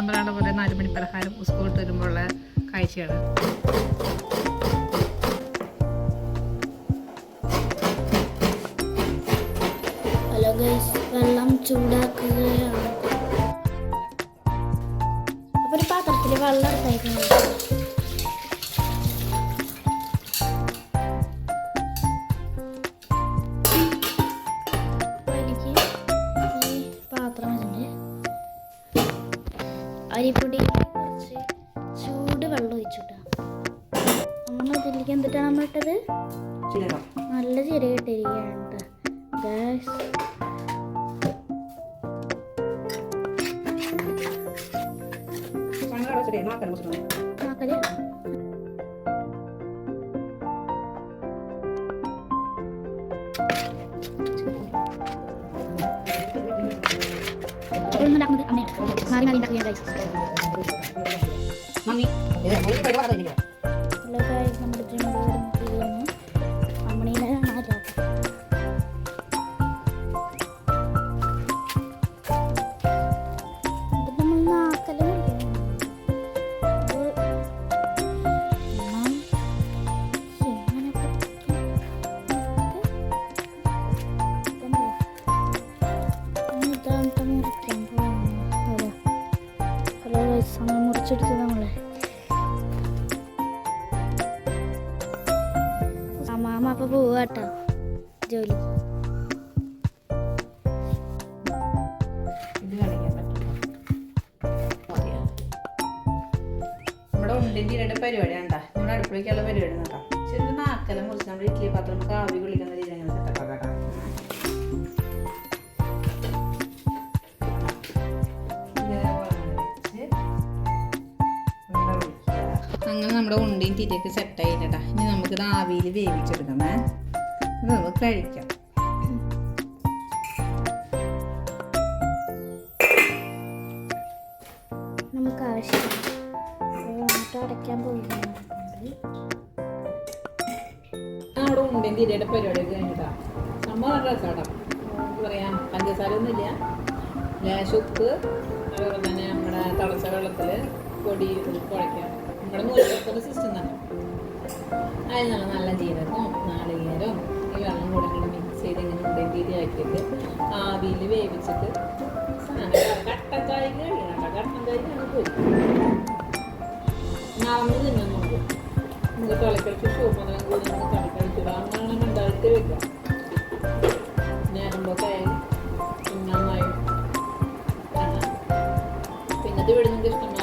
എന്നും പറയാനുള്ള പോലെ 4 മണി പലഹാരം സ്കൂൾ വിട്ട് വരുമ്പോഴുള്ള കാഴ്ചയാണ്. ഹലോ ഗൈസ്, വെള്ളം ചൂടാക്കുകയാണ്. അപ്പോൾ ഒരു പാത്രത്തിൽ വെള്ളം എടുത്തായിരുന്നു. അരിപ്പൊടി കുറച്ച് ചൂട് വെള്ളം ഒഴിച്ചുട്ടാ. നമ്മൾ ഇതിലേക്ക് എന്തിട്ടാണ് നമ്മൾ ഇട്ടത്? നല്ല ചെറിയ ഇട്ടിരിക്കുകയാണ് ഗ്യാസ്. മാറി മാറി ഉണ്ടാക്കുക ഗൈസ്. ഹലോ ഗൈസ്, നമ്മുടെ ജിമ്മിലാണ് അമ്മണിയിലാണ് ആരാ. ഇത് നമ്മൾ നാക്കല് സമയം മുറിച്ചെടുത്ത് നമ്മളെ മാമ അപ്പൊ പോവാട്ടോ ജോലി. നമ്മുടെ ഉണ്ടിൻ്റെ പരിപാടിയാണ് കേട്ടോ. നമ്മുടെ അടുക്കളയ്ക്കുള്ള പരിപാടി കേട്ടോ. ചെറിയ നാക്കെല്ലാം മുറിച്ച് നമ്മുടെ ഇഡ്ഡലി പാത്രം നമുക്ക് ആവി കൊള്ളിക്കുന്ന രീതി അങ്ങനെ സെറ്റപ്പാക്കാം കേട്ടോ. അങ്ങനെ നമ്മുടെ ഉണ്ടിയും തിരിയൊക്കെ സെറ്റായിട്ടാ. ഇനി നമുക്കിത് ആവിയിൽ വേവിച്ചെടുക്കണേ. ഇത് നമുക്ക് കഴിക്കാം. നമുക്ക് ആവശ്യമില്ല അടയ്ക്കാൻ പോകുന്നത്. നമ്മുടെ ഉണ്ടിയും തിരിയുടെ പരിപാടിയൊക്കെ കഴിഞ്ഞിട്ടാ. സംഭവം നല്ല രസമാട്ടോ. നമുക്ക് പറയാം, പഞ്ചസാര ഒന്നുമില്ല, ലേശം ഉപ്പ്, അതുപോലെ തന്നെ നമ്മുടെ തിളച്ച വെള്ളത്തിൽ പൊടി കുഴയ്ക്കാം. നമ്മുടെ നൂലൊക്കെ സിസ്റ്റം തന്നെ. അതിൽ നല്ല ജീരകവും നാളികേരവും ഈ വെള്ളം കൂടെ ഇങ്ങനെ മിക്സ് ചെയ്ത് ഇങ്ങനെ ഉണ്ടേ തിരിയാക്കിയിട്ട് ആവിയിൽ വേവിച്ചിട്ട് കട്ടക്കായി കഴിയണം. കട്ടൻകാരി ഞങ്ങൾ പോയി നടന്ന് തിന്നാൻ നോക്കും. നമുക്ക് തലക്കടിച്ച് ഷൂപ്പതെല്ലാം കൂടി നമുക്ക് തലക്കടിച്ചിട്ട് അങ്ങനെ ഉണ്ടായിട്ട് വെക്കാം. ഞാനുമ്പോൾ കയറി നന്നായി പിന്നെ ഇത് ഇവിടെ നിങ്ങൾക്ക് ഇഷ്ടമായി